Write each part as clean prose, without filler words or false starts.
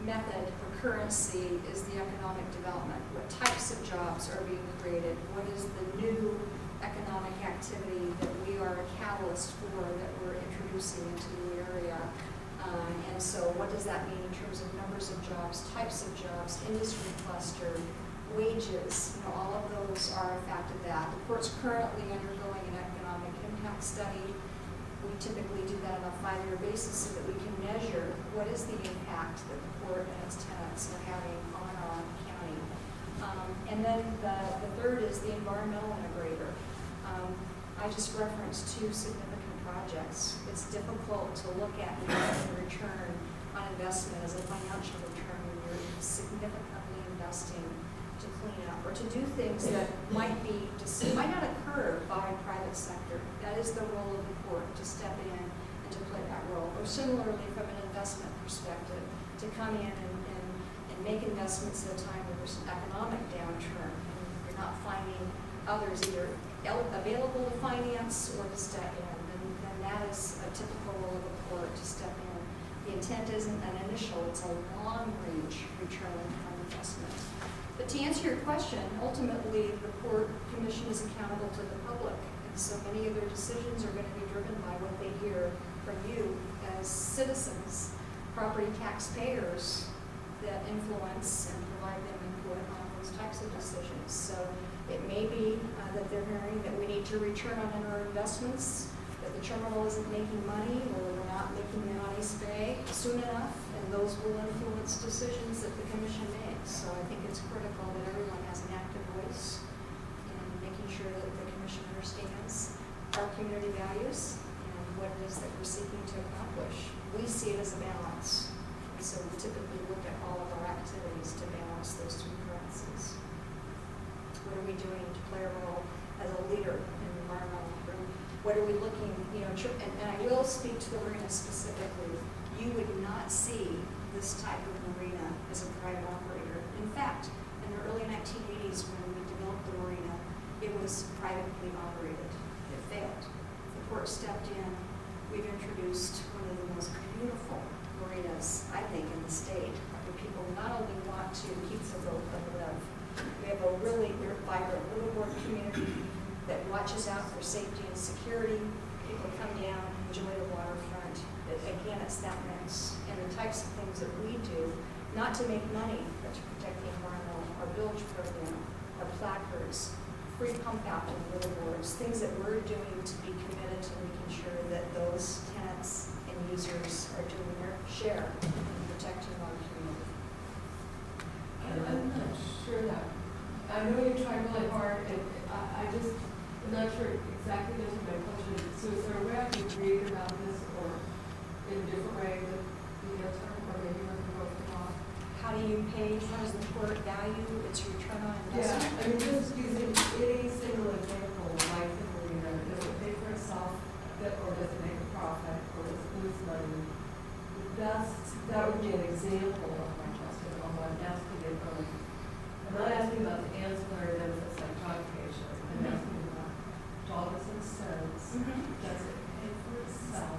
method or currency is the economic development. What types of jobs are being created? What is the new economic activity that we are a catalyst for, that we're introducing into the area? And so what does that mean in terms of numbers of jobs, types of jobs, industry cluster, wages? All of those are a fact of that. The port's currently undergoing an economic impact study. We typically do that on a 5-year basis so that we can measure what is the impact that the port and its tenants are having on our county. And then the third is the environmental integrator. I just referenced 2 significant projects. It's difficult to look at the return on investment as a financial return when you're significantly investing to clean up or to do things that might not occur by private sector. That is the role of the port, to step in and to play that role. Or similarly, from an investment perspective, to come in and make investments at a time where there's an economic downturn and you're not finding others either available to finance or to step in. And that is a typical role of the port, to step in. The intent isn't an initial, it's a long-range return on investment. But to answer your question, ultimately the Port Commission is accountable to the public, and so many of their decisions are going to be driven by what they hear from you as citizens, property taxpayers that influence and provide them input on those types of decisions. So it may be that they're hearing that we need to return on our investments, that the terminal isn't making money, or we're not making the Nice Bay soon enough, and those will influence decisions that the Commission makes. So I think it's critical that everyone has an active voice in making sure that the Commission understands our community values and what it is that we're seeking to accomplish. We see it as a balance, and so we typically look at all of our activities to balance those 2 currencies. What are we doing to play a role as a leader in the environmental room? What are we looking, and I will speak to the marina specifically. You would not see this type of marina as a private operator. In fact, in the early 1980s when we developed the marina, it was privately operated. It failed. The port stepped in. We've introduced one of the most beautiful marinas, I think, in the state, where people not only want to keep the boat but live. We have a really vibrant liveaboard community that watches out for safety and security. People come down, enjoy the waterfront. Again, it's that mix. And the types of things that we do, not to make money, but to protect the environment, our bilge program, our placards, free pump out to the liveaboards, things that we're doing to be committed to making sure that those tenants and users are doing their share in protecting our community. I'm not sure that. I know you tried really hard, and I just am not sure exactly the answer to my question. So is there a way I can read about this, or in a different way that the answer, or maybe we can go off? How do you pay? How does the port value its return on Yeah, investment? I mean, just using any single example, like the marina, does it pay for itself, or does it make a profit, or does it lose money? That would be an example of my question, although I'm asking it from, I'm not asking about the ancillary benefits like job creation. I'm asking about dollars and cents. Does it pay for itself?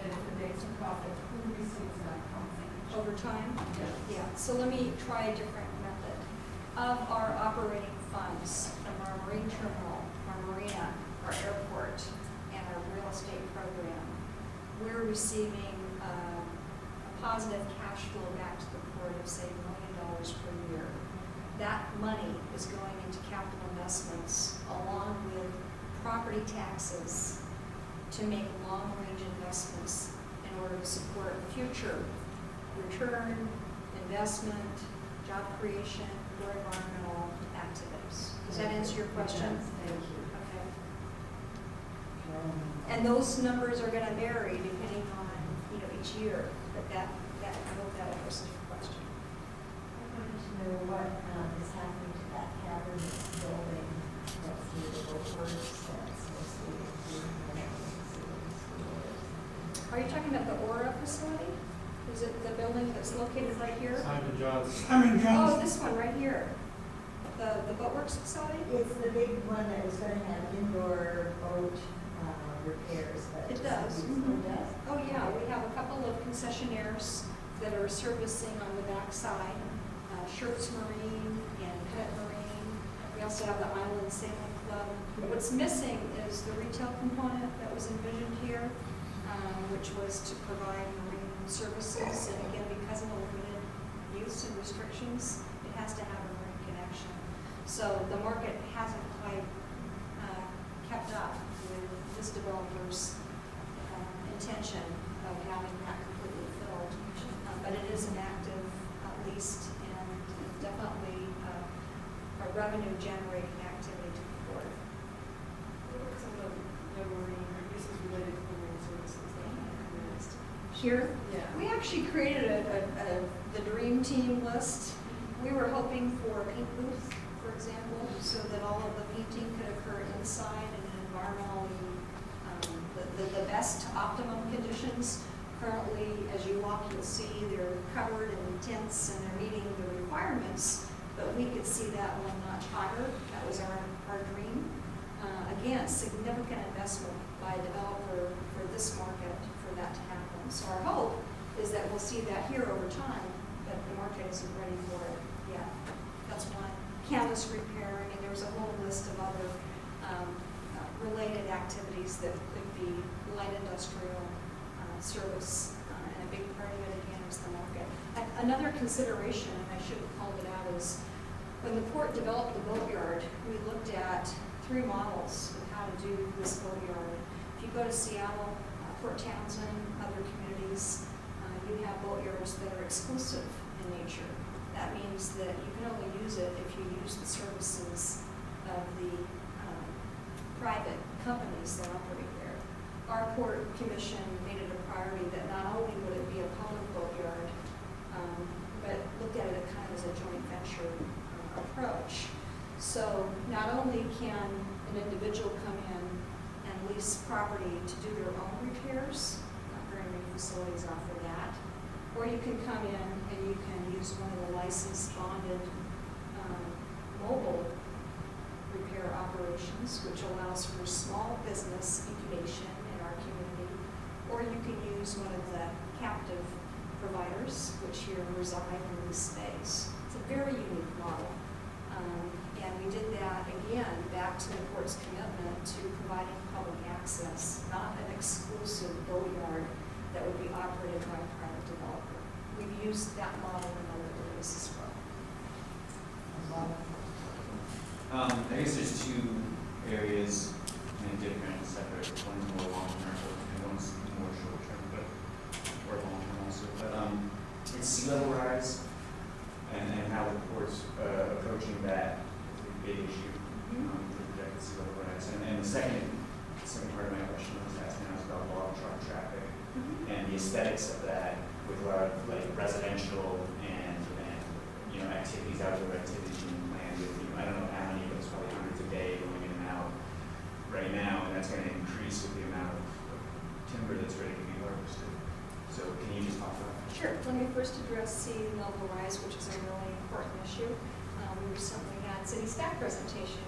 And if it makes a profit, who receives that profit? Over time? Yes. Yeah, so let me try a different method. Of our operating funds from our marine terminal, our marina, our airport, and our real estate program, we're receiving a positive cash flow back to the port of, say, $1 million per year. That money is going into capital investments along with property taxes to make long-range investments in order to support future return, investment, job creation, or environmental activities. Does that answer your question? Yes, thank you. Okay. And those numbers are going to vary depending on each year, but I hope that addresses your question. I wanted to know what is happening to that cavernous building next to the boatworks that's mostly Are you talking about the Aura facility? Is it the building that's located right here? Simon John's. Oh, this one right here. The boatworks facility? It's the big one that is going to have indoor boat repairs. But It does. It does? Oh yeah, we have a couple of concessionaires that are servicing on the backside, Shirts Marine and Pet Marine. We also have the Island Sailing Club. What's missing is the retail component that was envisioned here, which was to provide marine services. And again, because of the limited use and restrictions, it has to have a marine connection. So the market hasn't quite kept up with this developer's intention of having that completely filled. But it is an active leased and definitely a revenue generating activity to the port. What are some of the marine uses related to marine services that are used? Here, Yeah. we actually created the dream team list. We were hoping for a paint booth, for example, so that all of the painting could occur inside in an environmentally, the best optimum conditions. Currently, as you walk, you'll see they're covered in tents and they're meeting the requirements, but we could see that one notch higher. That was our dream. Again, significant investment by a developer for this market for that to happen. So our hope is that we'll see that here over time, but the market isn't ready for it yet. That's one. Canvas repair, I mean, there was a whole list of other related activities that could be light industrial service, and a big part of it again is the market. Another consideration, and I should have called it out, is when the port developed the boatyard, we looked at 3 models of how to do this boatyard. If you go to Seattle, Port Townsend, other communities, you have boatyards that are exclusive in nature. That means that you can only use it if you use the services of the private companies that operate there. Our port commission made it a priority that not only would it be a public boatyard, but looked at it kind of as a joint venture approach. So not only can an individual come in and lease property to do their own repairs, not very many facilities offer that, or you can come in and you can use one of the licensed bonded mobile repair operations, which allows for small business incubation in our community, or you can use one of the captive providers, which here reside in this space. It's a very unique model. And we did that, again, back to the port's commitment to providing public access, not an exclusive boatyard that would be operated by a private developer. We've used that model in other areas as well. I guess there's 2 areas, different and separate. One's more long-term and one's more short-term, but or long-term also. But it's sea level rise and how the port's approaching that is a big issue for projected sea level rise. And the second part of my question I was asking is about log truck traffic and the aesthetics of that with a lot of like residential and activities, outdoor activities being planned with, I don't know how many, but it's probably hundreds a day going in and out right now, and that's going to increase with the amount of timber that's ready to be harvested. So can you just talk about that? Sure. Let me first address sea level rise, which is a really important issue. We recently had city staff presentation